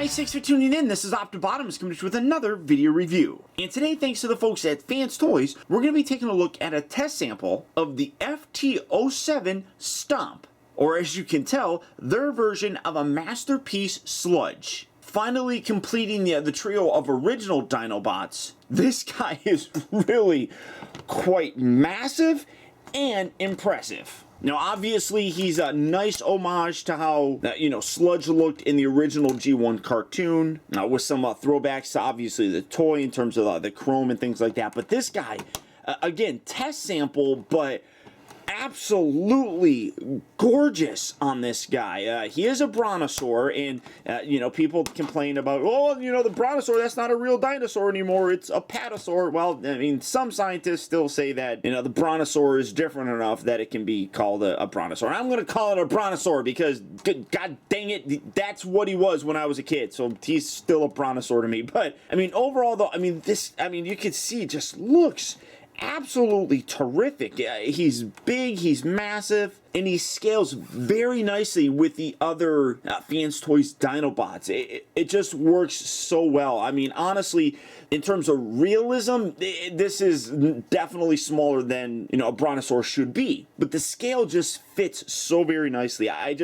guys, thanks for tuning in. This is Optibottoms coming with another video review. And today, thanks to the folks at Fans Toys, we're going to be taking a look at a test sample of the FT-7 Stomp, or as you can tell, their version of a masterpiece Sludge. Finally completing the trio of original Dinobots, this guy is really quite massive and impressive. Now, obviously, he's a nice homage to how, Sludge looked in the original G1 cartoon, with some throwbacks to, obviously, the toy in terms of the chrome and things like that. But this guy, again, test sample, but absolutely gorgeous on this guy. He is a Dinosaur, and people complain about, the Dinosaur, that's not a real dinosaur anymore, it's a Patasaur. Well, I mean, some scientists still say that the Dinosaur is different enough that it can be called a Dinosaur. And I'm going to call it a Dinosaur because, god dang it, that's what he was when I was a kid, so he's still a Dinosaur to me. But I mean, overall though, you can see it just looks absolutely terrific. He's big, he's massive, and he scales very nicely with the other Fans Toys Dinobots. It just works so well. I mean, honestly, in terms of realism, this is definitely smaller than, a Brontosaur should be. But the scale just fits so very nicely. I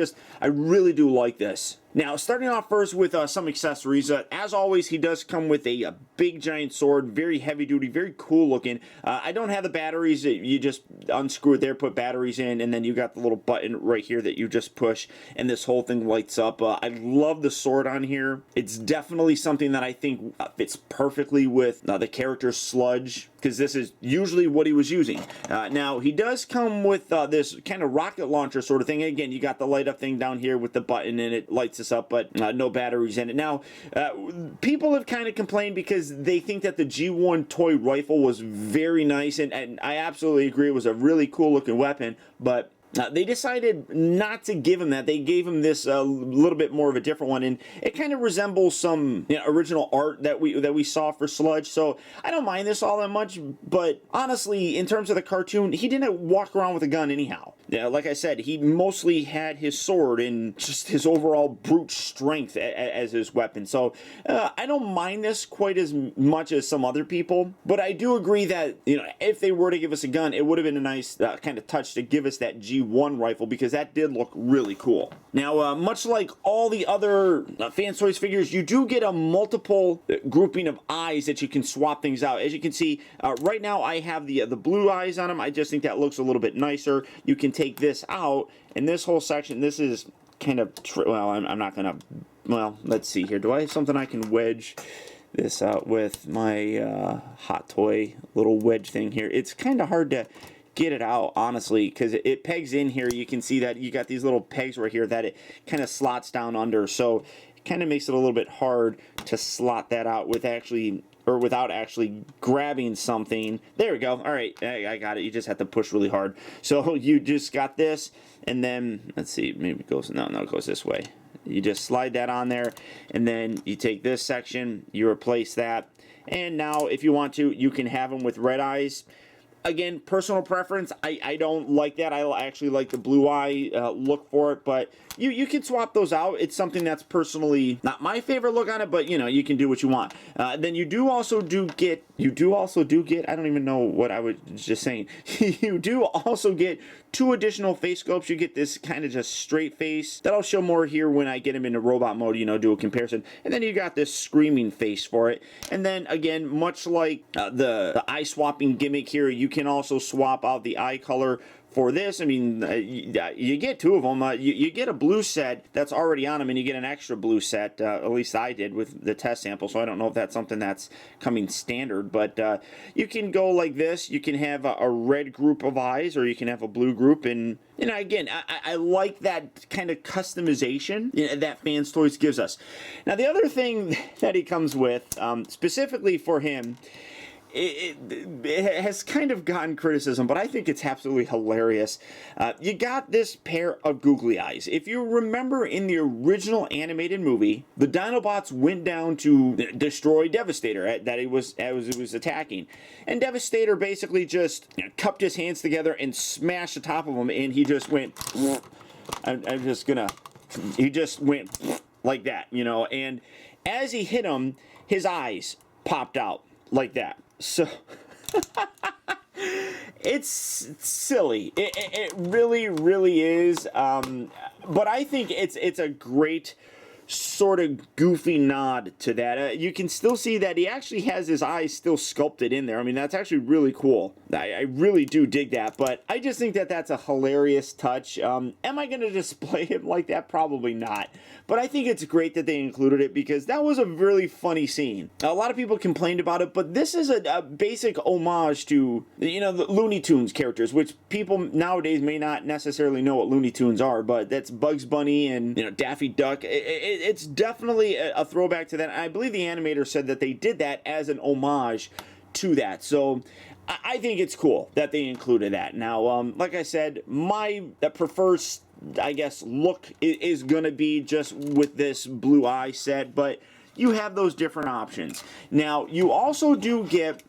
really do like this. Now, starting off first with some accessories. As always, he does come with a big giant sword, very heavy duty, very cool looking. I don't have the batteries. You just unscrew it there, put batteries in, and then you got the little button right here that you just push, and this whole thing lights up. I love the sword on here. It's definitely something that I think fits perfectly with the character Sludge, because this is usually what he was using. Now, he does come with this kind of rocket launcher sort of thing. Again, you got the light up thing down here with the button, and it lights us up, but no batteries in it. Now, people have kind of complained because they think that the G1 toy rifle was very nice, and I absolutely agree. It was a really cool looking weapon, but they decided not to give him that. They gave him this little bit more of a different one, and it kind of resembles some original art that we saw for Sludge. So I don't mind this all that much, but honestly, in terms of the cartoon, he didn't walk around with a gun anyhow. Yeah, like I said, he mostly had his sword and just his overall brute strength as his weapon. So I don't mind this quite as much as some other people, but I do agree that if they were to give us a gun, it would have been a nice kind of touch to give us that G1 rifle, because that did look really cool. Now, much like all the other Fans Toys figures, you do get a multiple grouping of eyes that you can swap things out. As you can see, right now I have the blue eyes on him. I just think that looks a little bit nicer. You can take this out, and this whole section, this is kind of, well, I'm not gonna, well, let's see here. Do I have something I can wedge this out with? My Hot Toy little wedge thing here. It's kind of hard to get it out, honestly, because it pegs in here. You can see that you got these little pegs right here that it kind of slots down under, so it kind of makes it a little bit hard to slot that out with without actually grabbing something. There we go. All right, I got it. You just have to push really hard. So you just got this, and then let's see, maybe it goes, no, it goes this way. You just slide that on there, and then you take this section, you replace that, and now if you want to, you can have them with red eyes. Again, personal preference. I don't like that. I actually like the blue eye look for it, but you can swap those out. It's something that's personally not my favorite look on it, but you can do what you want. Then you also do get, I don't even know what I was just saying. You do also get 2 additional face sculpts. You get this kind of just straight face. That'll show more here when I get him into robot mode, do a comparison. And then you got this screaming face for it. And then again, much like the eye swapping gimmick here, you can also swap out the eye color for this. I mean, you get 2 of them. You get a blue set that's already on them, and you get an extra blue set. At least I did with the test sample, so I don't know if that's something that's coming standard. But you can go like this. You can have a red group of eyes, or you can have a blue group. And again, I like that kind of customization that Fans Toys gives us. Now, the other thing that he comes with, specifically for him, it has kind of gotten criticism, but I think it's absolutely hilarious. You got this pair of googly eyes. If you remember in the original animated movie, the Dinobots went down to destroy Devastator that it was attacking, and Devastator basically just cupped his hands together and smashed the top of him, and he just went. He just went like that, you know, and as he hit him, his eyes popped out like that. So it's silly. It really, really is. But I think it's a great sort of goofy nod to that. You can still see that he actually has his eyes still sculpted in there. I mean, that's actually really cool. I really do dig that, but I just think that that's a hilarious touch. Am I going to display him like that? Probably not. But I think it's great that they included it because that was a really funny scene. A lot of people complained about it, but this is a basic homage to, you know, the Looney Tunes characters, which people nowadays may not necessarily know what Looney Tunes are, but that's Bugs Bunny and, you know, Daffy Duck. It's definitely a throwback to that. I believe the animator said that they did that as an homage to that. So I think it's cool that they included that. Now, like I said, my prefers, I guess, look is going to be just with this blue eye set, but you have those different options. Now, you also do get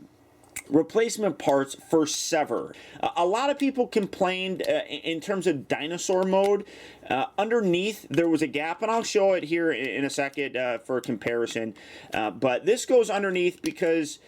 replacement parts for Sever. A lot of people complained in terms of dinosaur mode. Underneath there was a gap, and I'll show it here in a second for comparison. But this goes underneath because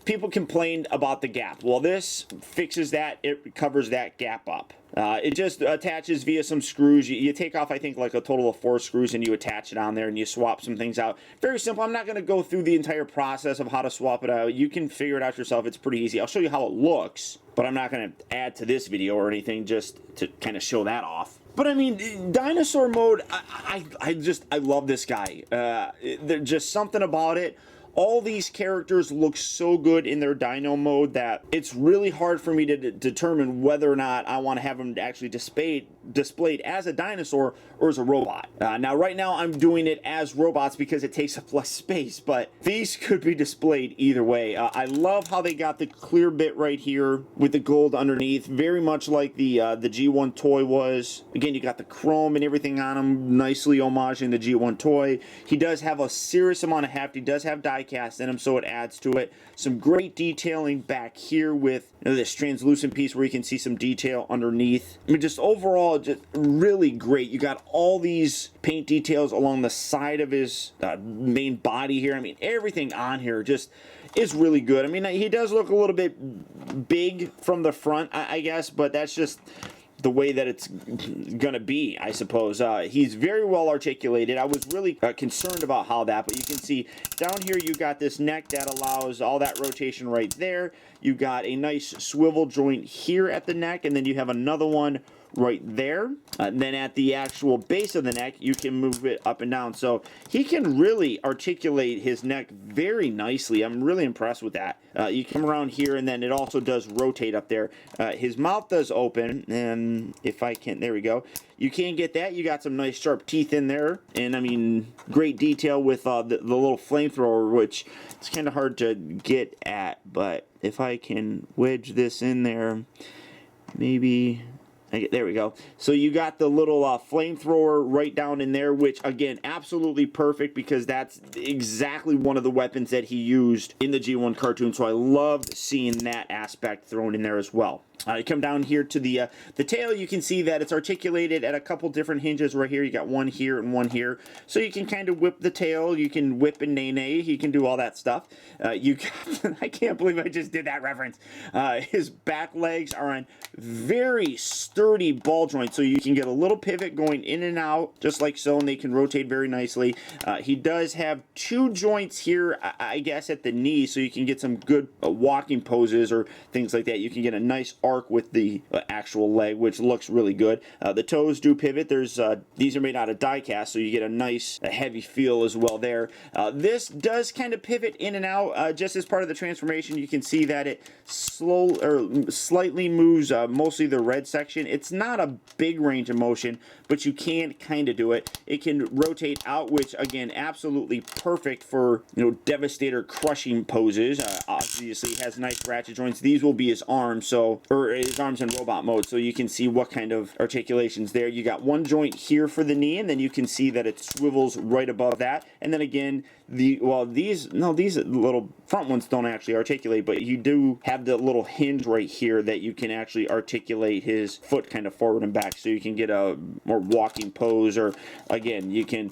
people complained about the gap. Well, this fixes that. It covers that gap up. It just attaches via some screws. You take off, I think, like a total of 4 screws, and you attach it on there, and you swap some things out. Very simple. I'm not going to go through the entire process of how to swap it out. You can figure it out yourself. It's pretty easy. I'll show you how it looks, but I'm not going to add to this video or anything just to kind of show that off. But I mean, dinosaur mode, I love this guy. There's just something about it. All these characters look so good in their dino mode that it's really hard for me to determine whether or not I want to have them actually displayed as a dinosaur or as a robot. Now, right now, I'm doing it as robots because it takes up less space, but these could be displayed either way. I love how they got the clear bit right here with the gold underneath, very much like the G1 toy was. Again, you got the chrome and everything on him, nicely homaging the G1 toy. He does have a serious amount of heft. He does have die cast in him, so it adds to it. Some great detailing back here with, you know, this translucent piece where you can see some detail underneath. I mean, just overall, just really great. You got all these paint details along the side of his main body here. I mean, everything on here just is really good. I mean, he does look a little bit big from the front, I guess, but that's just the way that it's gonna be, I suppose. He's very well articulated. I was really concerned about how that, but you can see down here you got this neck that allows all that rotation right there. You got a nice swivel joint here at the neck, and then you have another one right there. And then at the actual base of the neck, you can move it up and down. So he can really articulate his neck very nicely. I'm really impressed with that. You come around here, and then it also does rotate up there. His mouth does open, and if I can, there we go. You can get that. You got some nice sharp teeth in there, and I mean, great detail with the little flamethrower, which it's kind of hard to get at, but if I can wedge this in there, maybe. There we go. So you got the little flamethrower right down in there, which, again, absolutely perfect because that's exactly one of the weapons that he used in the G1 cartoon. So I loved seeing that aspect thrown in there as well. You come down here to the tail. You can see that it's articulated at a couple different hinges right here. You got one here and one here. So you can kind of whip the tail. You can whip and nay-nay. You can do all that stuff. I can't believe I just did that reference. His back legs are on very sturdy ball joints. So you can get a little pivot going in and out, just like so, and they can rotate very nicely. He does have 2 joints here, I guess, at the knee, so you can get some good walking poses or things like that. You can get a nice arc with the actual leg, which looks really good. The toes do pivot. There's these are made out of die cast, so you get a nice heavy feel as well there. This does kind of pivot in and out just as part of the transformation. You can see that it slightly moves mostly the red section. It's not a big range of motion, but you can kind of do it. It can rotate out, which again, absolutely perfect for, you know, Devastator crushing poses. Obviously, has nice ratchet joints. These will be his arms, so his arms in robot mode, so you can see what kind of articulations there. You got one joint here for the knee, and then you can see that it swivels right above that. And then again, these little front ones don't actually articulate, but you do have the little hinge right here that you can actually articulate his foot kind of forward and back, so you can get a more walking pose, or again, you can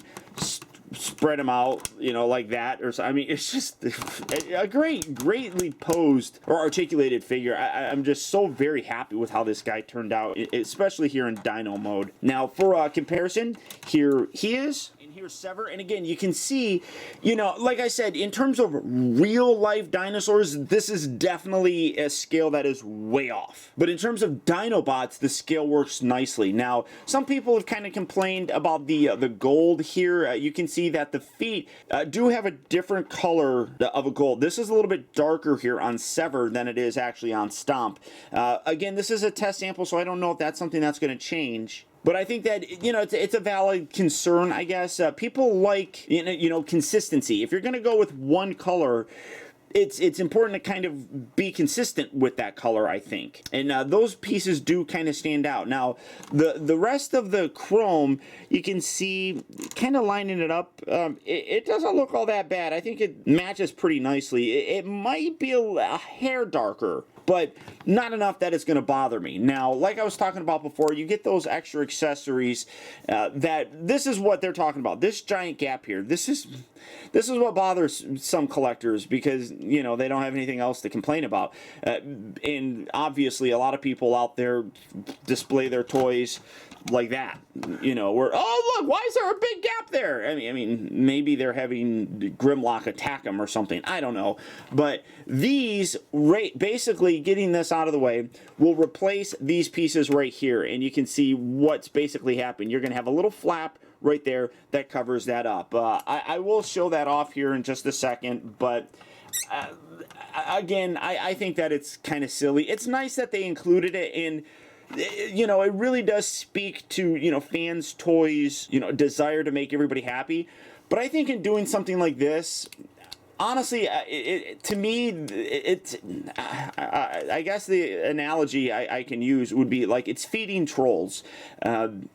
spread them out, you know, like that, or so. I mean, it's just a greatly posed or articulated figure. I'm just so very happy with how this guy turned out, especially here in Dino mode. Now, for comparison, here he is. Here's Sever, and again, you can see, you know, like I said, in terms of real life dinosaurs, this is definitely a scale that is way off. But in terms of Dinobots, the scale works nicely. Now, some people have kind of complained about the gold here. You can see that the feet do have a different color of a gold. This is a little bit darker here on Sever than it is actually on Stomp. Again, this is a test sample, so I don't know if that's something that's going to change. But I think that, you know, it's a valid concern, I guess. People like, you know, consistency. If you're going to go with one color, it's important to kind of be consistent with that color, I think. And those pieces do kind of stand out. Now, the rest of the chrome, you can see kind of lining it up. It doesn't look all that bad. I think it matches pretty nicely. It might be a hair darker, but not enough that it's going to bother me. Now, like I was talking about before, you get those extra accessories that this is what they're talking about. This giant gap here, this is what bothers some collectors because, you know, they don't have anything else to complain about. And obviously, a lot of people out there display their toys like that, you know, where, oh, look, why is there a big gap there? I mean, maybe they're having Grimlock attack them or something. I don't know. But these, basically getting this out of the way, will replace these pieces right here. And you can see what's basically happened. You're going to have a little flap right there that covers that up. I will show that off here in just a second, but again, I think that it's kind of silly. It's nice that they included it in. You know, it really does speak to, you know, fans' toys, you know, desire to make everybody happy. But I think in doing something like this, honestly, to me, I guess the analogy I can use would be like it's feeding trolls.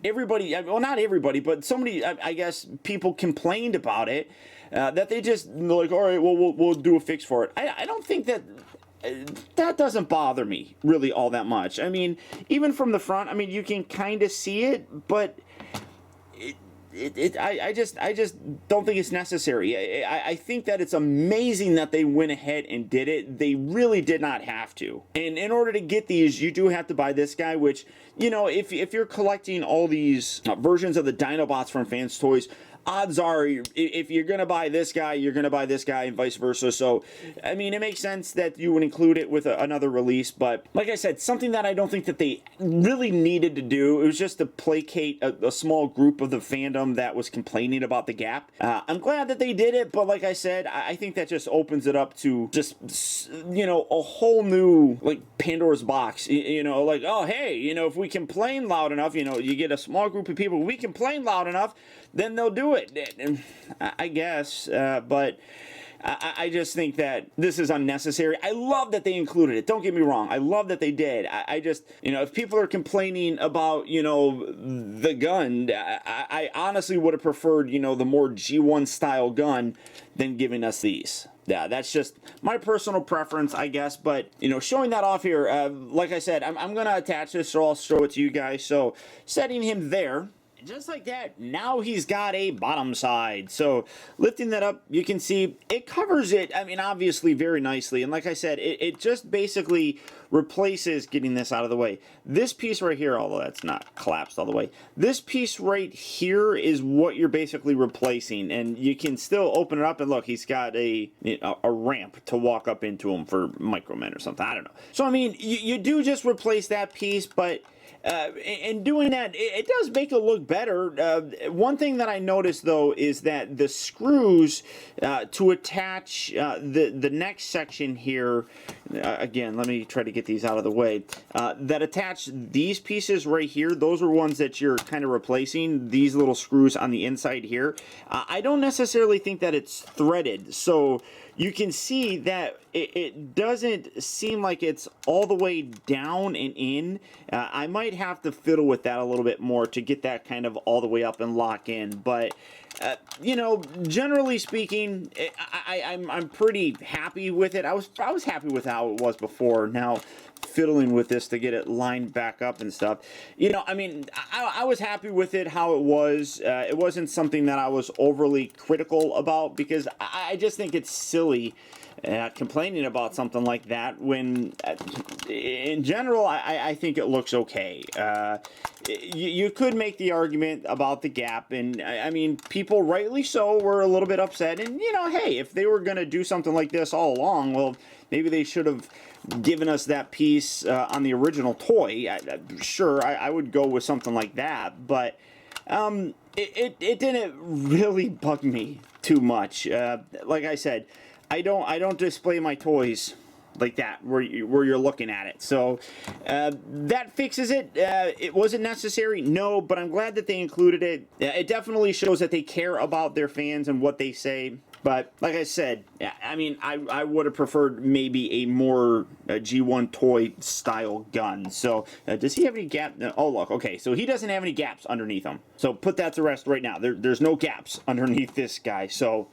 Everybody, well, not everybody, but so many, I guess, people complained about it, that they just, like, all right, well, we'll do a fix for it. I don't think that doesn't bother me really all that much. I mean, even from the front, I mean, you can kind of see it, but I just don't think it's necessary. I think that it's amazing that they went ahead and did it. They really did not have to. And in order to get these, you do have to buy this guy, which, you know, if you're collecting all these versions of the Dinobots from Fans Toys, odds are, if you're going to buy this guy, you're going to buy this guy and vice versa. So, I mean, it makes sense that you would include it with another release. But, like I said, something that I don't think that they really needed to do. It was just to placate a small group of the fandom that was complaining about the gap. I'm glad that they did it, but like I said, I think that just opens it up to just, you know, a whole new, like, Pandora's box. You know, like, oh, hey, you know, if we complain loud enough, you know, you get a small group of people, we complain loud enough, then they'll do it, I guess, but I just think that this is unnecessary. I love that they included it. Don't get me wrong. I love that they did. I just, you know, if people are complaining about, you know, the gun, I honestly would have preferred, you know, the more G1 style gun than giving us these. Yeah, that's just my personal preference, I guess. But, you know, showing that off here, like I said, I'm going to attach this, so I'll show it to you guys. So, setting him there. Just like that, now he's got a bottom side. So lifting that up, you can see it covers it, I mean, obviously very nicely. And like I said, it just basically replaces, getting this out of the way, this piece right here, although that's not collapsed all the way, this piece right here is what you're basically replacing. And you can still open it up and look, he's got a ramp to walk up into him for Micromen or something, I don't know. So I mean, you do just replace that piece, but in doing that, it does make it look better. One thing that I noticed, though, is that the screws to attach the next section here, again, let me try to get these out of the way, that attach these pieces right here, those are ones that you're kind of replacing, these little screws on the inside here. I don't necessarily think that it's threaded, so you can see that it doesn't seem like it's all the way down and in. I might have to fiddle with that a little bit more to get that kind of all the way up and lock in, but You know, generally speaking, I'm pretty happy with it. I was happy with how it was before. Now, fiddling with this to get it lined back up and stuff. You know, I mean, I was happy with it how it was. It wasn't something that I was overly critical about, because I just think it's silly complaining about something like that when, in general, I think it looks okay. You could make the argument about the gap, and I mean, people rightly so were a little bit upset. And you know, hey, if they were going to do something like this all along, well, maybe they should have given us that piece on the original toy. Sure, I would go with something like that, but it didn't really bug me too much. Like I said, I don't display my toys like that where you're looking at it. So that fixes it. It wasn't necessary, no, but I'm glad that they included it. It definitely shows that they care about their fans and what they say. But like I said, I mean, I would have preferred maybe a more G1 toy style gun. So does he have any gap? Oh, look, okay, so he doesn't have any gaps underneath him. So put that to rest right now. There's no gaps underneath this guy. So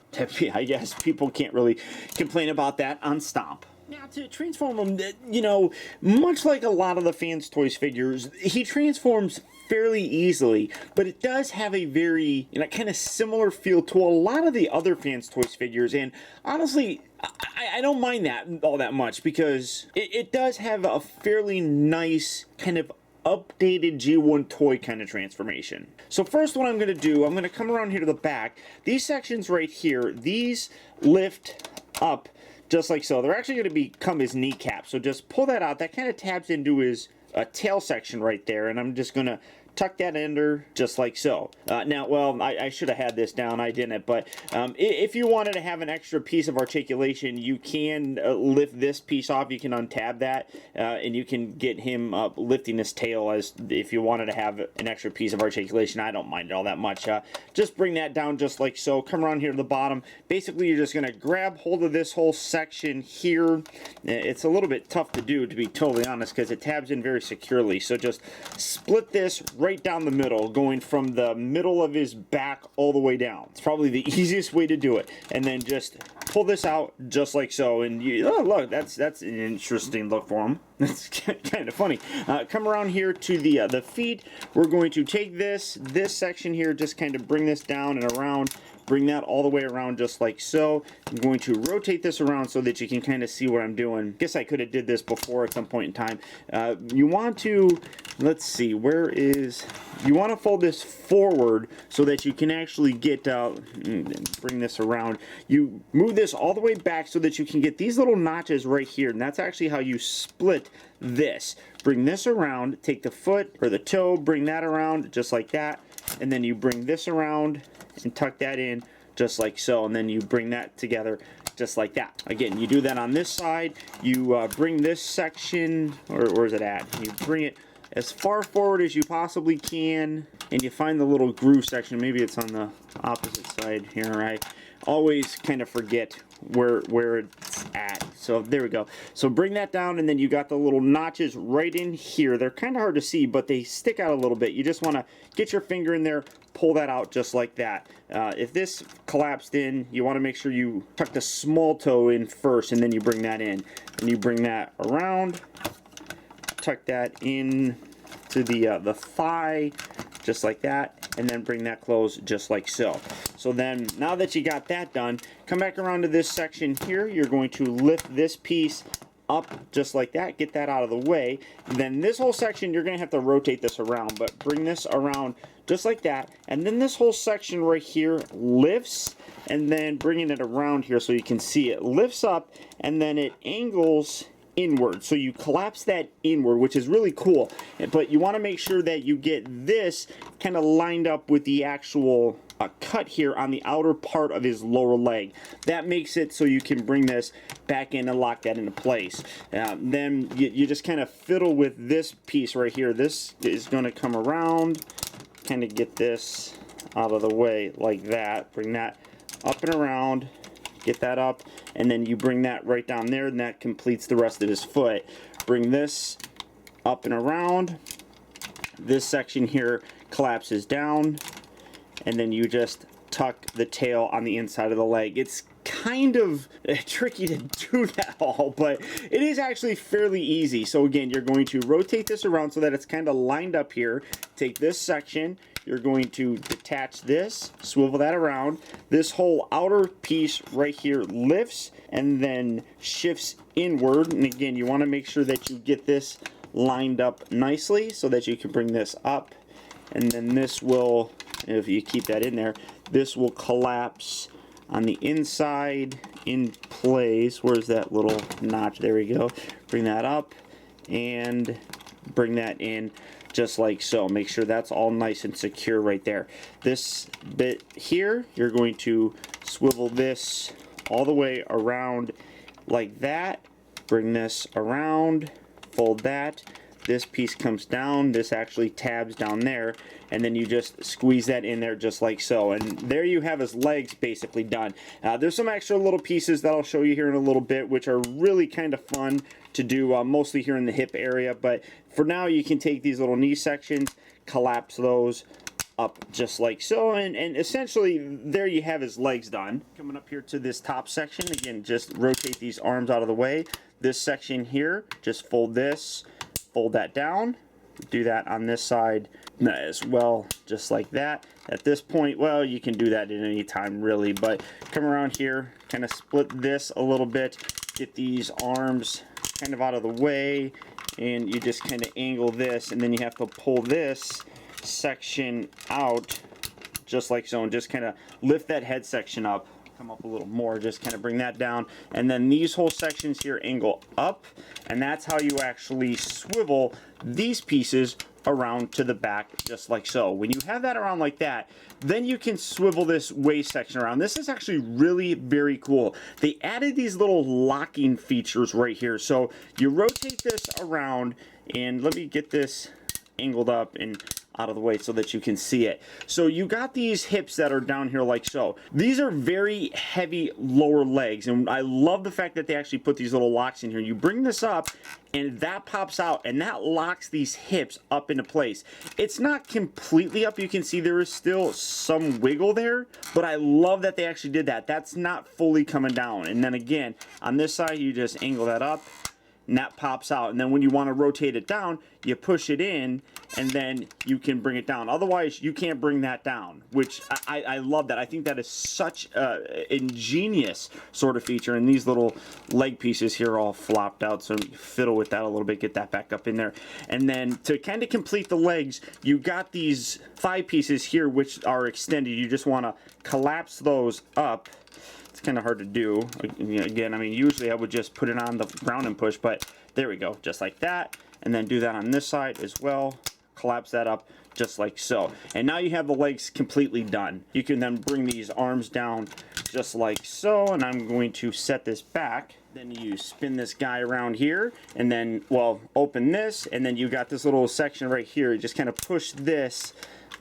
I guess people can't really complain about that on Stomp. Now, to transform him, you know, much like a lot of the Fans Toys figures, he transforms fairly easily, but it does have a very, you know, kind of similar feel to a lot of the other Fans Toys figures, and honestly, I don't mind that all that much, because it does have a fairly nice kind of updated G1 toy kind of transformation. So first, what I'm going to do, I'm going to come around here to the back. These sections right here, these lift up just like so. They're actually going to become his kneecap. So just pull that out. That kind of tabs into his tail section right there. And I'm just going to tuck that under just like so. Now, well, I should have had this down. I didn't. But if you wanted to have an extra piece of articulation, you can lift this piece off. You can untab that, and you can get him lifting his tail as if you wanted to have an extra piece of articulation. I don't mind it all that much. Just bring that down just like so. Come around here to the bottom. Basically, you're just going to grab hold of this whole section here. It's a little bit tough to do, to be totally honest, because it tabs in very securely. So just split this right down the middle, going from the middle of his back all the way down. It's probably the easiest way to do it. And then just pull this out just like so. And you, oh, look, that's an interesting look for him. That's kind of funny. Come around here to the feet. We're going to take this section here, just kind of bring this down and around. Bring that all the way around just like so. I'm going to rotate this around so that you can kind of see what I'm doing. Guess I could have did this before at some point in time. You want to, let's see, where is, you want to fold this forward so that you can actually get, bring this around. You move this all the way back so that you can get these little notches right here, and that's actually how you split this. Bring this around, take the foot or the toe, bring that around just like that, and then you bring this around and tuck that in just like so, and then you bring that together just like that. Again, you do that on this side. You bring this section, or where's it at? You bring it as far forward as you possibly can, and you find the little groove section. Maybe it's on the opposite side here. I always kind of forget where it's at. So there we go. So bring that down, and then you got the little notches right in here. They're kind of hard to see, but they stick out a little bit. You just want to get your finger in there, pull that out just like that. If this collapsed in, you want to make sure you tuck the small toe in first, and then you bring that in. And you bring that around, tuck that in to the thigh, just like that, and then bring that closed just like so. So then, now that you got that done, come back around to this section here. You're going to lift this piece up just like that, get that out of the way. Then this whole section, you're going to have to rotate this around, but bring this around just like that. And then this whole section right here lifts, and then bringing it around here so you can see it lifts up, and then it angles inward. So you collapse that inward, which is really cool. But you want to make sure that you get this kind of lined up with the actual cut here on the outer part of his lower leg. That makes it so you can bring this back in and lock that into place. Then you just kind of fiddle with this piece right here. This is going to come around, kind of get this out of the way like that. Bring that up and around, get that up, and then you bring that right down there, and that completes the rest of his foot. Bring this up and around. This section here collapses down, and then you just tuck the tail on the inside of the leg. It's kind of tricky to do that all, but it is actually fairly easy. So again, you're going to rotate this around so that it's kind of lined up here. Take this section, you're going to detach this, swivel that around. This whole outer piece right here lifts and then shifts inward. And again, you want to make sure that you get this lined up nicely so that you can bring this up. And then this will, if you keep that in there, this will collapse on the inside in place. Where's that little notch? There we go. Bring that up and bring that in just like so. Make sure that's all nice and secure right there. This bit here, you're going to swivel this all the way around like that. Bring this around, fold that. This piece comes down, this actually tabs down there, and then you just squeeze that in there just like so. And there you have his legs basically done. There's some extra little pieces that I'll show you here in a little bit, which are really kind of fun to do, mostly here in the hip area. But for now, you can take these little knee sections, collapse those up just like so, and essentially there you have his legs done. Coming up here to this top section, again, just rotate these arms out of the way. This section here, just fold this, fold that down, do that on this side as well, just like that. At this point, well, you can do that at any time really, but come around here, kind of split this a little bit, get these arms kind of out of the way, and you just kind of angle this, and then you have to pull this section out just like so, and just kind of lift that head section up. Come up a little more, just kind of bring that down, and then these whole sections here angle up, and that's how you actually swivel these pieces around to the back just like so. When you have that around like that, then you can swivel this waist section around. This is actually really very cool. They added these little locking features right here, so you rotate this around, and let me get this angled up and out of the way so that you can see it. So you got these hips that are down here like so. These are very heavy lower legs, and I love the fact that they actually put these little locks in here. You bring this up and that pops out, and that locks these hips up into place. It's not completely up. You can see there is still some wiggle there, but I love that they actually did that. That's not fully coming down. And then again, on this side, you just angle that up, and that pops out. And then when you want to rotate it down, you push it in, and then you can bring it down. Otherwise, you can't bring that down, which I love that. I think that is such an ingenious sort of feature. And these little leg pieces here are all flopped out, so you fiddle with that a little bit, get that back up in there. And then to kind of complete the legs, you got thigh pieces here, which are extended. You just want to collapse those up. It's kind of hard to do. Again, I mean, usually I would just put it on the ground and push, but there we go, just like that. And then do that on this side as well. Collapse that up just like so. And now you have the legs completely done. You can then bring these arms down just like so, and I'm going to set this back. Then you spin this guy around here, and then, well, open this, and then you got this little section right here. You just kind of push this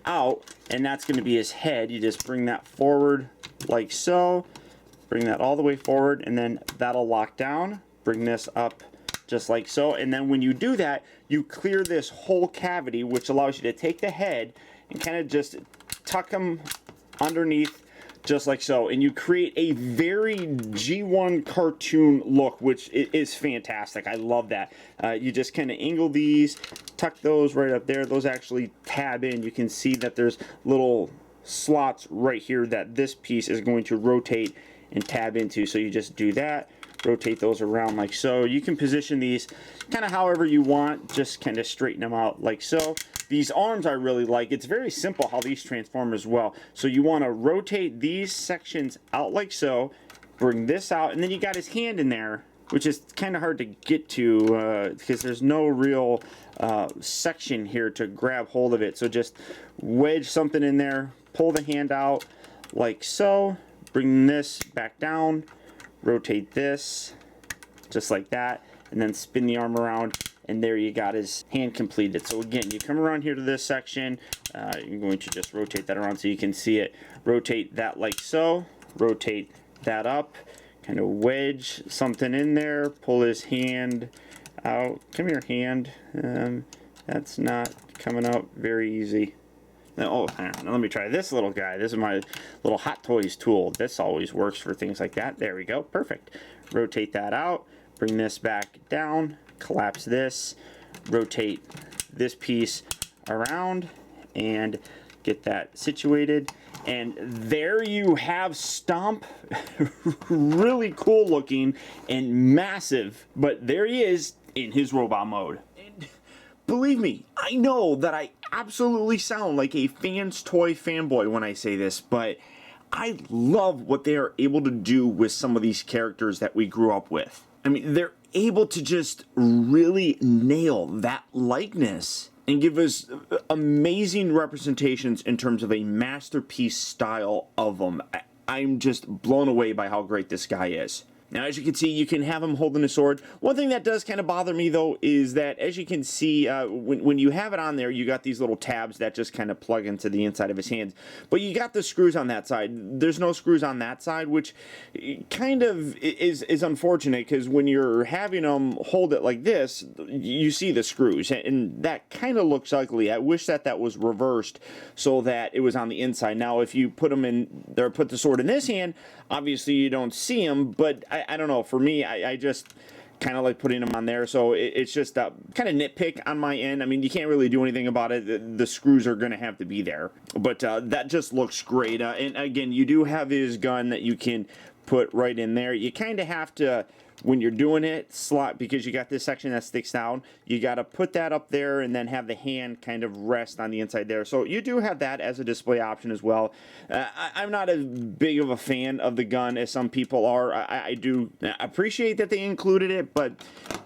out, and that's going to be his head. You just bring that forward like so. Bring that all the way forward, and then that'll lock down. Bring this up just like so, and then when you do that, you clear this whole cavity, which allows you to take the head and kind of just tuck them underneath just like so, and you create a very G1 cartoon look, which is fantastic. I love that. You just kind of angle these, tuck those right up there. Those actually tab in. You can see that there's little slots right here that this piece is going to rotate and tab into. So you just do that, rotate those around like so. You can position these kind of however you want, just kind of straighten them out like so. These arms I really like. It's very simple how these transform as well. So you want to rotate these sections out like so, bring this out, and then you got his hand in there, which is kind of hard to get to because there's no real section here to grab hold of it. So just wedge something in there, pull the hand out like so, bring this back down, rotate this just like that, and then spin the arm around, and there you got his hand completed. So again, you come around here to this section, you're going to just rotate that around so you can see it. Rotate that like so, rotate that up, kind of wedge something in there, pull his hand out. Come here, hand. That's not coming out very easy. Oh, now let me try this little guy. This is my little Hot Toys tool. This always works for things like that. There we go. Perfect. Rotate that out. Bring this back down. Collapse this. Rotate this piece around and get that situated. And there you have Stomp. Really cool looking and massive. But there he is in his robot mode. And believe me, I know that I absolutely sound like a Fans Toy fanboy when I say this, but I love what they are able to do with some of these characters that we grew up with. I mean, they're able to just really nail that likeness and give us amazing representations in terms of a masterpiece style of them. I'm just blown away by how great this guy is. Now, as you can see, you can have him holding a sword. One thing that does kind of bother me, though, is that, as you can see, when you have it on there, you got these little tabs that just kind of plug into the inside of his hands. But you got the screws on that side. There's no screws on that side, which kind of is unfortunate, because when you're having him hold it like this, you see the screws, and that kind of looks ugly. I wish that that was reversed so that it was on the inside. Now, if you put him in, or put the sword in this hand, obviously you don't see him, but I don't know, for me, I just kind of like putting them on there, so it's just a kind of nitpick on my end. I mean, you can't really do anything about it. The screws are going to have to be there, but that just looks great. And again, you do have his gun that you can put right in there. You kind of have to, when you're doing it, slot, because you got this section that sticks down, you got to put that up there and then have the hand kind of rest on the inside there. So you do have that as a display option as well. I'm not as big of a fan of the gun as some people are. I do appreciate that they included it, but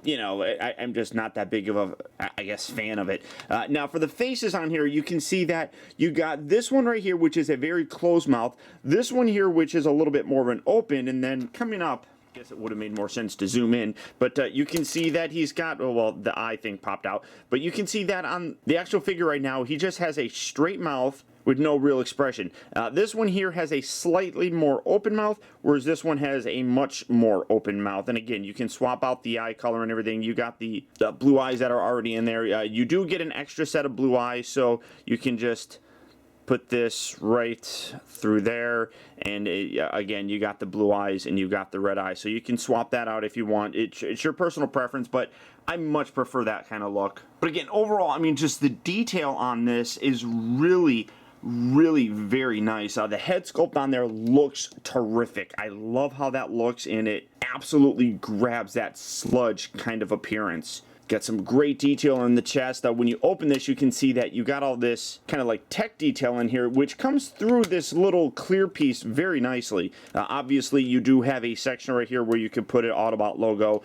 you know, I'm just not that big of a, I guess, fan of it. Now for the faces on here, you can see that you got this one right here, which is a very closed mouth. This one here, which is a little bit more of an open, and then coming up, I guess it would have made more sense to zoom in, but you can see that he's got, oh, well, the eye thing popped out, but you can see that on the actual figure right now, he just has a straight mouth with no real expression. This one here has a slightly more open mouth, whereas this one has a much more open mouth. And again, you can swap out the eye color and everything. You got the blue eyes that are already in there. You do get an extra set of blue eyes, so you can just put this right through there, and again, you got the blue eyes and you got the red eyes, so you can swap that out if you want. It's your personal preference, but I much prefer that kind of look. But again, overall, I mean, just the detail on this is really very nice. The head sculpt on there looks terrific. I love how that looks, and it absolutely grabs that Sludge kind of appearance. Got some great detail in the chest. When you open this, you can see that you got all this kind of like tech detail in here, which comes through this little clear piece very nicely. Obviously, you do have a section right here where you can put an Autobot logo.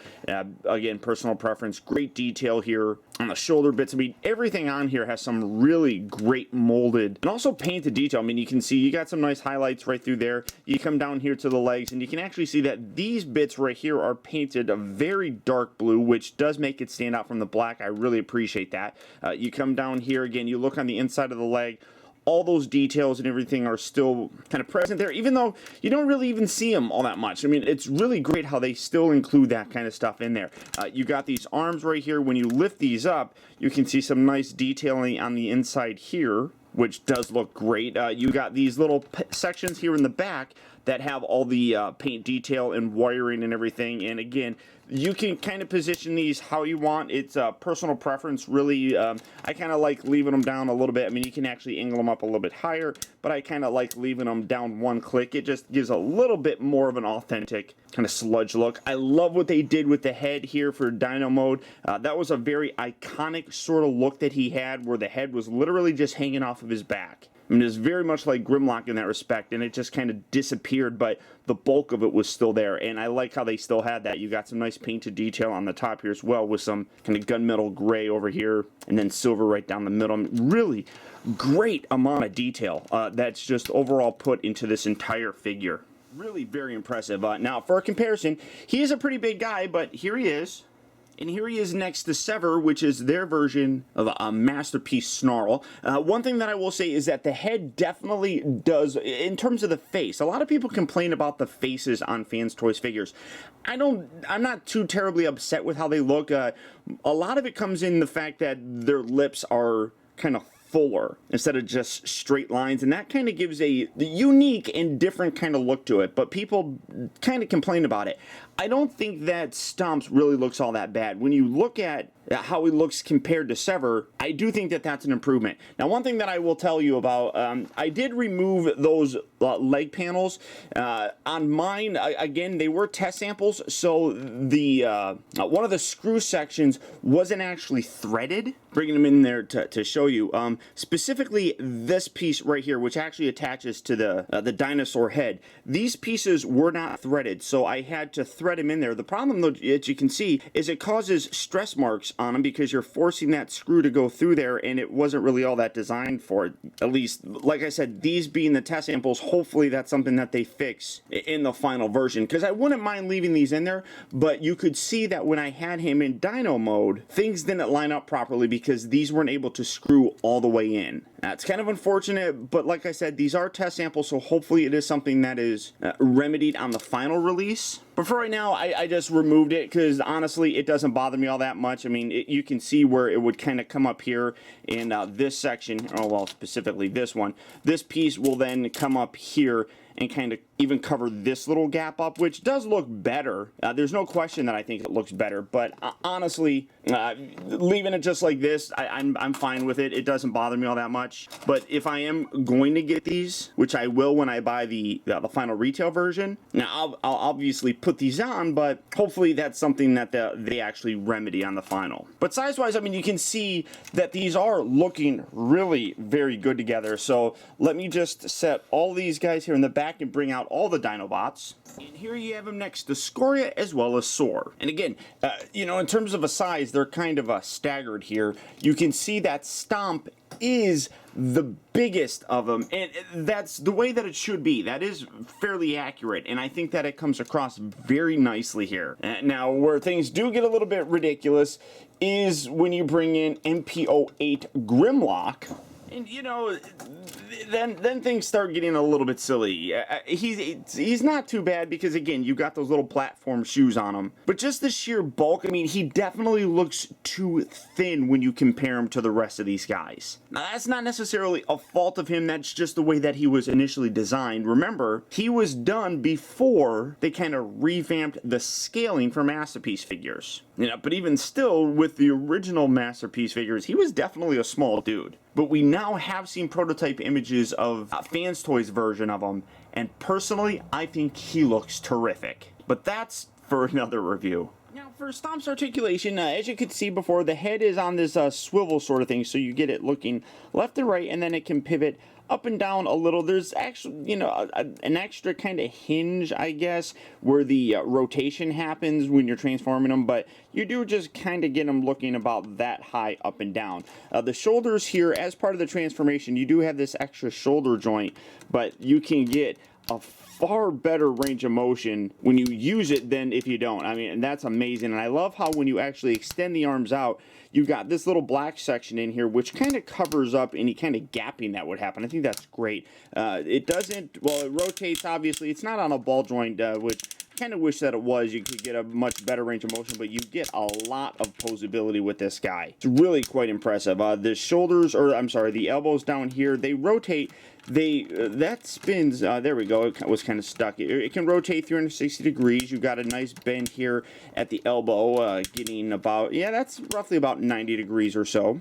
Again, personal preference. Great detail here on the shoulder bits. I mean, everything on here has some really great molded and also painted detail. I mean, you can see you got some nice highlights right through there. You come down here to the legs, and you can actually see that these bits right here are painted a very dark blue, which does make it stand out from the black. I really appreciate that. You come down here again, you look on the inside of the leg, all those details and everything are still kind of present there, even though you don't really even see them all that much. I mean, it's really great how they still include that kind of stuff in there. You got these arms right here. When you lift these up, you can see some nice detailing on the inside here, which does look great. You got these little sections here in the back that have all the paint detail and wiring and everything, and again, you can kind of position these how you want. It's a personal preference, really. I kind of like leaving them down a little bit. I mean, you can actually angle them up a little bit higher, but I kind of like leaving them down one click. It just gives a little bit more of an authentic kind of Sludge look. I love what they did with the head here for Dino mode. That was a very iconic sort of look that he had, where the head was literally just hanging off of his back. I mean, it's very much like Grimlock in that respect, and it just kind of disappeared, but the bulk of it was still there, and I like how they still had that. You got some nice painted detail on the top here as well, with some kind of gunmetal gray over here, and then silver right down the middle. Really great amount of detail that's just overall put into this entire figure. Really very impressive. Now, for a comparison, he is a pretty big guy, but here he is. And here he is next to Sever, which is their version of a masterpiece Snarl. One thing that I will say is that the head definitely does, in terms of the face, a lot of people complain about the faces on Fans Toys figures. I'm not too terribly upset with how they look. A lot of it comes in the fact that their lips are kind of fuller instead of just straight lines, and that kind of gives a unique and different kind of look to it, but people kind of complain about it. I don't think that Stomp's really looks all that bad. When you look at how he looks compared to Sever, I do think that that's an improvement. Now, one thing that I will tell you about, I did remove those leg panels. On mine, again, they were test samples, so the one of the screw sections wasn't actually threaded. Bringing them in there to show you. Specifically, this piece right here, which actually attaches to the dinosaur head. These pieces were not threaded, so I had to thread them in there. The problem, though, that you can see is it causes stress marks on them because you're forcing that screw to go through there, and it wasn't really all that designed for it. At least, like I said, these being the test samples, hopefully that's something that they fix in the final version, because I wouldn't mind leaving these in there, but you could see that when I had him in dino mode, things didn't line up properly because these weren't able to screw all the way in. It's kind of unfortunate, but like I said, these are test samples, so hopefully it is something that is remedied on the final release. But for right now, I just removed it because honestly, it doesn't bother me all that much. I mean, you can see where it would kind of come up here in this section, oh well, specifically this one. This piece will then come up here and kind of even cover this little gap up, which does look better. There's no question that I think it looks better, but honestly, leaving it just like this, I'm fine with it. It doesn't bother me all that much. But if I am going to get these, which I will when I buy the final retail version, now I'll obviously put these on, but hopefully that's something that they actually remedy on the final. But size-wise, I mean, you can see that these are looking really very good together. So let me just set all these guys here in the back and bring out all the Dinobots. And here you have them next to Scoria as well as Soar. And again, you know, in terms of a size, they're kind of staggered here. You can see that Stomp is the biggest of them, and that's the way that it should be. That is fairly accurate, and I think that it comes across very nicely here. Now, where things do get a little bit ridiculous is when you bring in MPO8 Grimlock. And you know, then things start getting a little bit silly. He's not too bad because again, you got those little platform shoes on him. But just the sheer bulk, I mean, he definitely looks too thin when you compare him to the rest of these guys. Now that's not necessarily a fault of him, that's just the way that he was initially designed. Remember, he was done before they kind of revamped the scaling for Masterpiece figures. You know, but even still, with the original Masterpiece figures, he was definitely a small dude. But we now have seen prototype images of Fans Toys version of him, and personally, I think he looks terrific. But that's for another review. Now, for Stomp's articulation, as you could see before, the head is on this swivel sort of thing, so you get it looking left and right, and then it can pivot up and down a little. There's actually, you know, an extra kind of hinge, I guess, where the rotation happens when you're transforming them, but you do just kind of get them looking about that high up and down. The shoulders here, as part of the transformation, you do have this extra shoulder joint, but you can get a far better range of motion when you use it than if you don't. I mean, and that's amazing. And I love how when you actually extend the arms out, you got this little black section in here which kind of covers up any kind of gapping that would happen. I think that's great. It doesn't, well, it rotates, obviously. It's not on a ball joint, which kind of wish that it was. You could get a much better range of motion, but you get a lot of posability with this guy. It's really quite impressive. The shoulders, or I'm sorry, the elbows down here, they rotate. That spins, there we go, it was kind of stuck. It can rotate 360 degrees. You've got a nice bend here at the elbow, getting about, yeah, that's roughly about 90 degrees or so.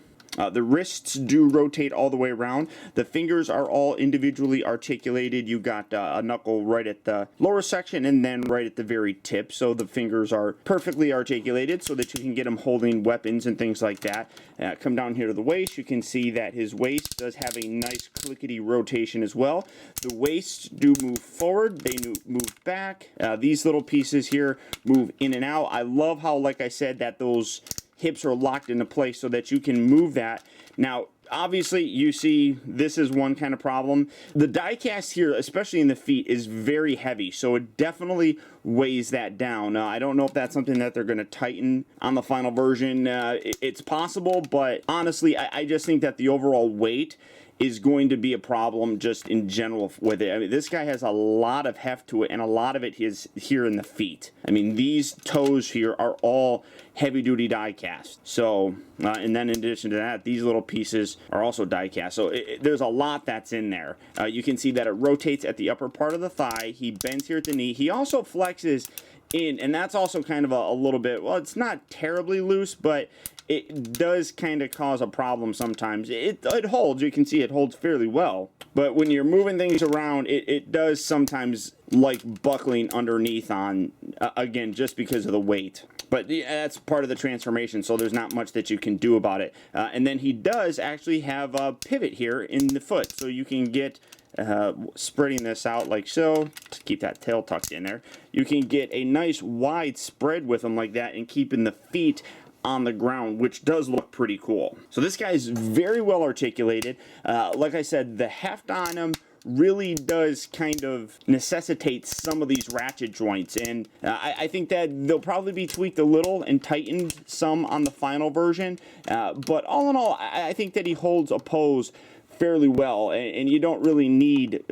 The wrists do rotate all the way around. The fingers are all individually articulated. You got a knuckle right at the lower section and then right at the very tip. So the fingers are perfectly articulated so that you can get them holding weapons and things like that. Come down here to the waist. You can see that his waist does have a nice clickety rotation as well. The waists do move forward. They move back. These little pieces here move in and out. I love how, like I said, that those hips are locked into place so that you can move that. Now, obviously, you see this is one kind of problem. The die cast here, especially in the feet, is very heavy, so it definitely weighs that down. I don't know if that's something that they're going to tighten on the final version. It's possible, but honestly, I just think that the overall weight is going to be a problem just in general with it. I mean, this guy has a lot of heft to it, and a lot of it is here in the feet. I mean, these toes here are all heavy-duty die cast. So, and then in addition to that, these little pieces are also die cast. So there's a lot that's in there. You can see that it rotates at the upper part of the thigh. He bends here at the knee. He also flexes in, and that's also kind of a little bit, well, it's not terribly loose, but it does kind of cause a problem sometimes. It holds, you can see it holds fairly well, but when you're moving things around, it does sometimes like buckling underneath on, again, just because of the weight. But that's part of the transformation, so there's not much that you can do about it. And then he does actually have a pivot here in the foot, so you can get spreading this out like so, to keep that tail tucked in there. You can get a nice wide spread with them like that and keeping the feet on the ground, which does look pretty cool. So this guy is very well articulated. Like I said, the heft on him really does kind of necessitate some of these ratchet joints, and I think that they'll probably be tweaked a little and tightened some on the final version, but all in all, I think that he holds a pose fairly well, and you don't really need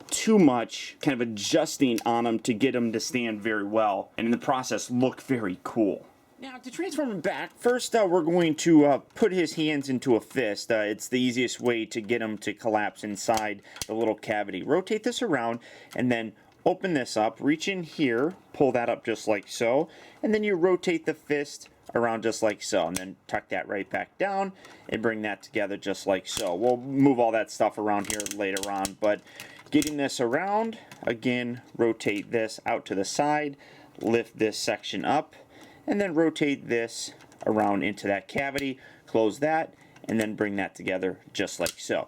too much kind of adjusting on him to get him to stand very well, and in the process look very cool. Now, to transform him back, first we're going to put his hands into a fist. It's the easiest way to get him to collapse inside the little cavity. Rotate this around, and then open this up, reach in here, pull that up just like so, and then you rotate the fist around just like so, and then tuck that right back down and bring that together just like so. We'll move all that stuff around here later on, but getting this around, again, rotate this out to the side, lift this section up, and then rotate this around into that cavity, close that, and then bring that together just like so.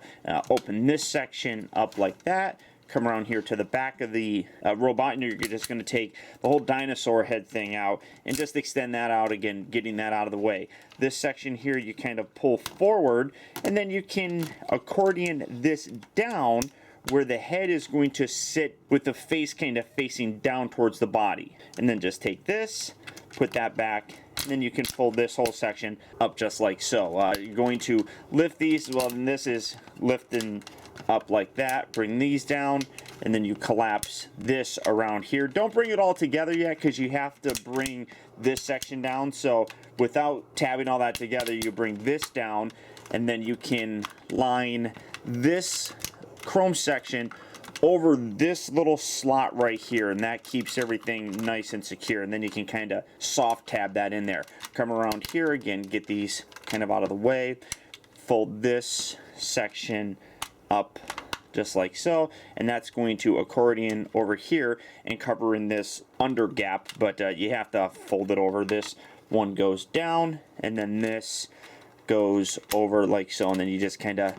Open this section up like that, come around here to the back of the robot, and you're just going to take the whole dinosaur head thing out and just extend that out again, getting that out of the way. This section here you kind of pull forward, and then you can accordion this down where the head is going to sit with the face kind of facing down towards the body. And then just take this, put that back, and then you can fold this whole section up just like so. You're going to lift these, well, and this is lifting up like that, bring these down, and then you collapse this around here. Don't bring it all together yet, because you have to bring this section down. So without tabbing all that together, you bring this down, and then you can line this chrome section over this little slot right here, and that keeps everything nice and secure. And then you can kind of soft tab that in there. Come around here again, get these kind of out of the way, fold this section up just like so, and that's going to accordion over here and cover in this under gap, but you have to fold it over. This one goes down, and then this goes over like so, and then you just kind of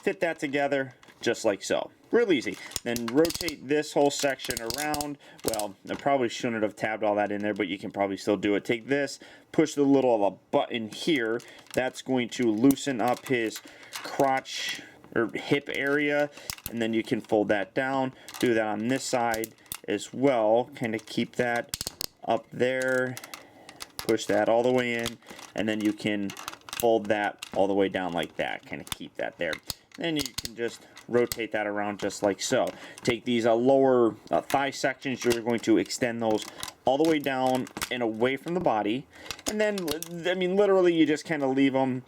fit that together just like so. Real easy. Then rotate this whole section around. Well, I probably shouldn't have tabbed all that in there, but you can probably still do it. Take this, push the little of a button here. That's going to loosen up his crotch or hip area, and then you can fold that down. Do that on this side as well. Kind of keep that up there. Push that all the way in, and then you can fold that all the way down like that. Kind of keep that there. Then you can just rotate that around just like so. Take these lower thigh sections, you're going to extend those all the way down and away from the body. And then, I mean, literally you just kind of leave them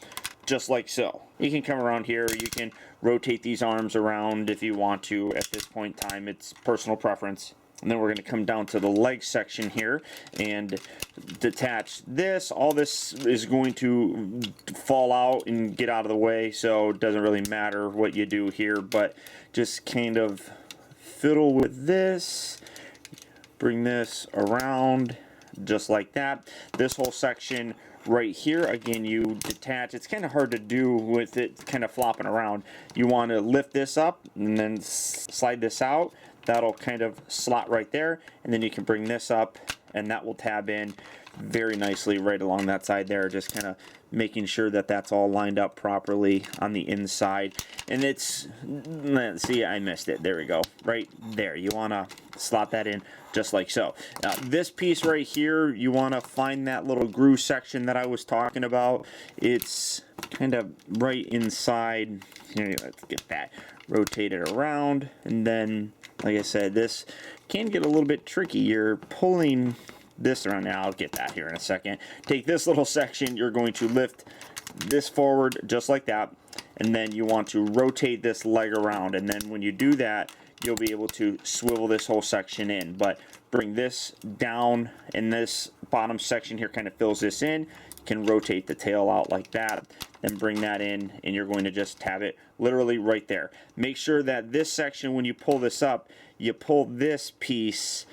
just like so. You can come around here, you can rotate these arms around if you want to. At this point in time, it's personal preference. And then we're going to come down to the leg section here and detach this. All this is going to fall out and get out of the way, so it doesn't really matter what you do here, but just kind of fiddle with this, bring this around just like that. This whole section right here, again, you detach. It's kind of hard to do with it kind of flopping around. You want to lift this up and then slide this out. That'll kind of slot right there, and then you can bring this up, and that will tab in very nicely right along that side there, just kind of making sure that that's all lined up properly on the inside. And it's, let's see, I missed it. There we go, right there. You want to slot that in just like so. This piece right here, you want to find that little groove section that I was talking about. It's kind of right inside. Here, let's get that. Rotate it around, and then, like I said, this can get a little bit tricky. You're pulling this around. Now I'll get that here in a second. Take this little section, you're going to lift this forward just like that, and then you want to rotate this leg around, and then when you do that, you'll be able to swivel this whole section in. But bring this down, and this bottom section here kind of fills this in. You can rotate the tail out like that, then bring that in, and you're going to just have it literally right there. Make sure that this section, when you pull this up, you pull this piece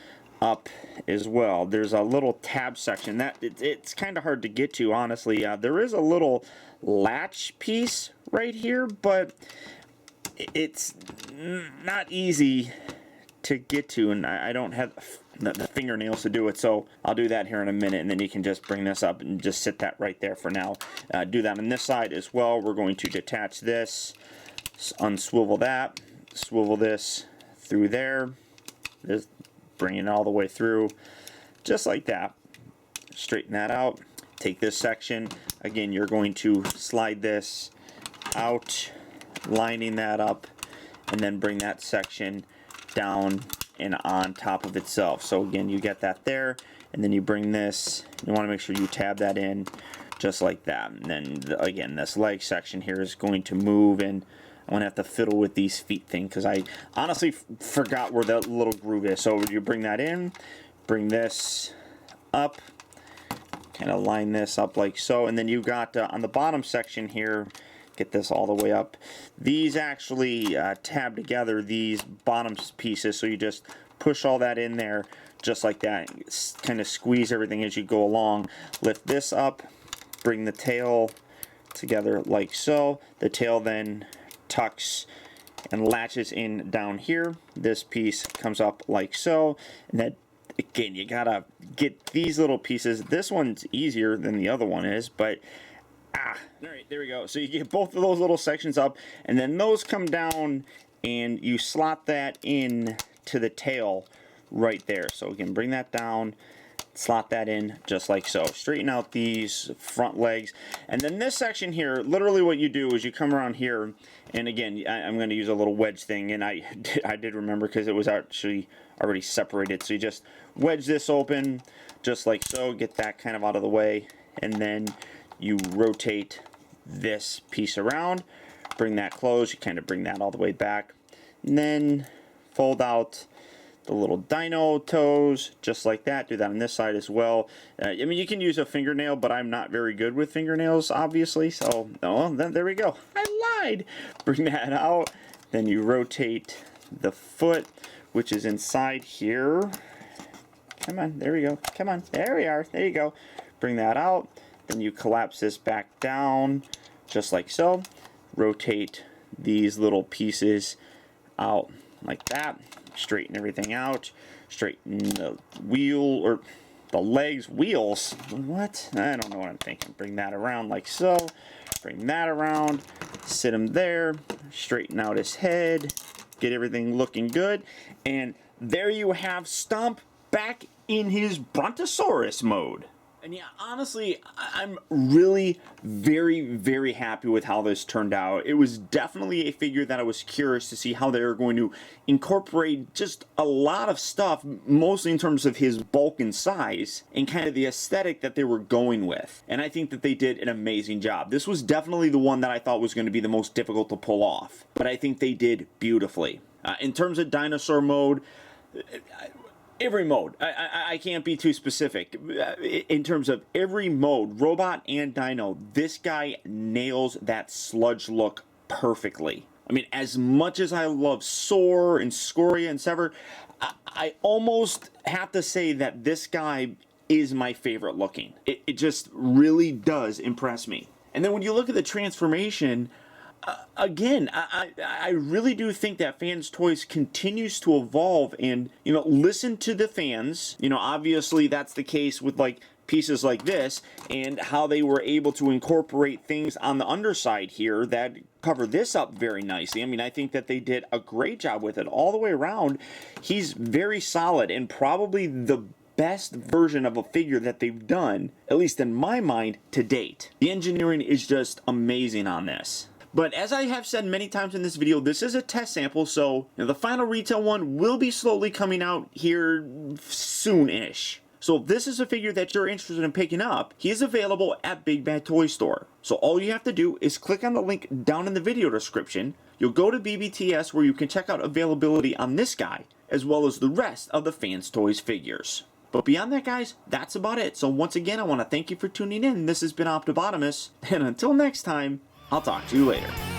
up as well. There's a little tab section that it's kind of hard to get to, honestly. There is a little latch piece right here, but it's not easy to get to, and I don't have the fingernails to do it, so I'll do that here in a minute, and then you can just bring this up and just sit that right there for now. Do that on this side as well. We're going to detach this, unswivel that, swivel this through there, this, bring it all the way through, just like that. Straighten that out. Take this section. Again, you're going to slide this out, lining that up, and then bring that section down and on top of itself. So again, you get that there, and then you bring this, you want to make sure you tab that in just like that. And then again, this leg section here is going to move, and I'm going to have to fiddle with these feet thing because I honestly forgot where that little groove is. So you bring that in, bring this up, kind of line this up like so, and then you got on the bottom section here, get this all the way up. These actually tab together, these bottom pieces, so you just push all that in there just like that. Kind of squeeze everything as you go along. Lift this up, bring the tail together like so. The tail then tucks and latches in down here. This piece comes up like so, and then again, you gotta get these little pieces. This one's easier than the other one is, but all right, there we go. So you get both of those little sections up, and then those come down, and you slot that in to the tail right there. So again, bring that down, slot that in just like so. Straighten out these front legs, and then this section here, literally what you do is you come around here, and again, I'm going to use a little wedge thing, and I did remember because it was actually already separated. So you just wedge this open just like so, get that kind of out of the way, and then you rotate this piece around, bring that closed, you kind of bring that all the way back, and then fold out the little dino toes just like that. Do that on this side as well. I mean, you can use a fingernail, but I'm not very good with fingernails, obviously, so oh, then there we go. I lied. Bring that out, then you rotate the foot, which is inside here. Come on, there we go. Come on, there we are. There you go. Bring that out. Then you collapse this back down just like so. Rotate these little pieces out like that. Straighten everything out. Straighten the wheel, or the legs, wheels. What? I don't know what I'm thinking. Bring that around like so. Bring that around. Sit him there. Straighten out his head. Get everything looking good. And there you have Stomp back in his Brontosaurus mode. And yeah, honestly, I'm really very, very happy with how this turned out. It was definitely a figure that I was curious to see how they were going to incorporate just a lot of stuff, mostly in terms of his bulk and size, and kind of the aesthetic that they were going with. And I think that they did an amazing job. This was definitely the one that I thought was going to be the most difficult to pull off, but I think they did beautifully. In terms of dinosaur mode, every mode. I can't be too specific. In terms of every mode, robot and dino, this guy nails that sludge look perfectly. I mean, as much as I love Soar and Scoria and Sever, I almost have to say that this guy is my favorite looking. It just really does impress me. And then when you look at the transformation, again, I really do think that Fans Toys continues to evolve and, you know, listen to the fans. You know, obviously that's the case with like pieces like this and how they were able to incorporate things on the underside here that cover this up very nicely. I mean, I think that they did a great job with it all the way around. He's very solid and probably the best best version of a figure that they've done, at least in my mind, to date. The engineering is just amazing on this. But as I have said many times in this video, this is a test sample, so the final retail one will be slowly coming out here soon-ish. So if this is a figure that you're interested in picking up, he is available at Big Bad Toy Store. So all you have to do is click on the link down in the video description. You'll go to BBTS where you can check out availability on this guy, as well as the rest of the Fans Toys figures. But beyond that, guys, that's about it. So once again, I want to thank you for tuning in. This has been Optibotimus, and until next time, I'll talk to you later.